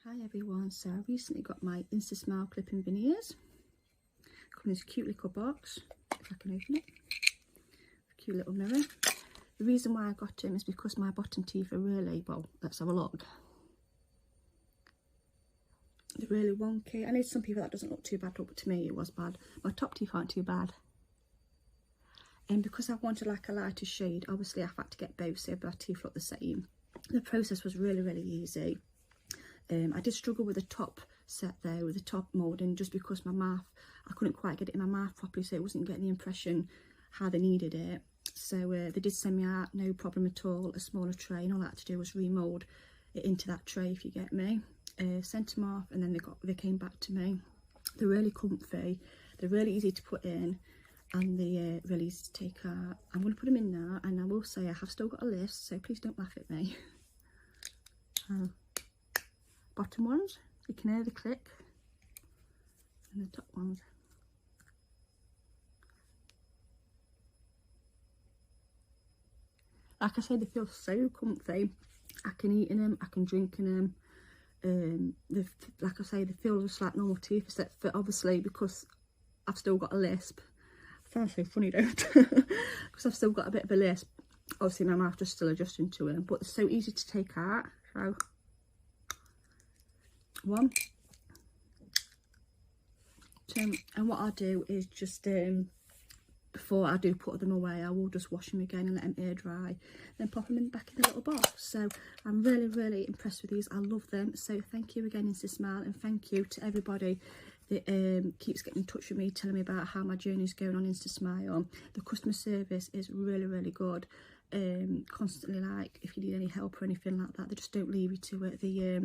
Hi everyone, so I recently got my instasmile Clip On Veneers. Come in this cute little box, if I can open it. Cute little mirror. The reason why I got them is because my bottom teeth are really, well, let's have a look. They're really wonky. I know some people that doesn't look too bad, but to me it was bad. My top teeth aren't too bad. And because I wanted like a lighter shade, obviously I've had to get both so my teeth look the same. The process was really easy. I did struggle with the top set there, with the top moulding, just because my mouth, I couldn't quite get it in my mouth properly, so it wasn't getting the impression how they needed it. So they did send me out, no problem at all, a smaller tray, and all I had to do was remould it into that tray, if you get me. Sent them off, and then they came back to me. They're really comfy, they're really easy to put in, and they really easy to take out. I'm going to put them in now, and I will say I have still got a list, so please don't laugh at me. Bottom ones, you can hear the click, and the top ones. Like I said, they feel so comfy. I can eat in them, I can drink in them. Like I say, they feel just like normal teeth, except for obviously because I've still got a lisp. It sounds so funny, don't it? Because I've still got a bit of a lisp. Obviously my mouth just still adjusting to them, but they're so easy to take out. So one, two, and what I'll do is just before I do put them away, I will just wash them again and let them air dry, then pop them back in the little box. So I'm really impressed with these. I love them. So thank you again, instasmile, and thank you to everybody that keeps getting in touch with me, telling me about how my journey is going on instasmile. The customer service is really good. Constantly, like, if you need any help or anything like that, they just don't leave you to it. They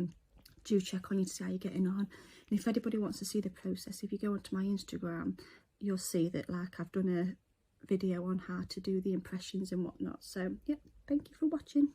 do check on you to see how you're getting on. And if anybody wants to see the process, if you go onto my Instagram, you'll see that like I've done a video on how to do the impressions and whatnot. So yeah, thank you for watching.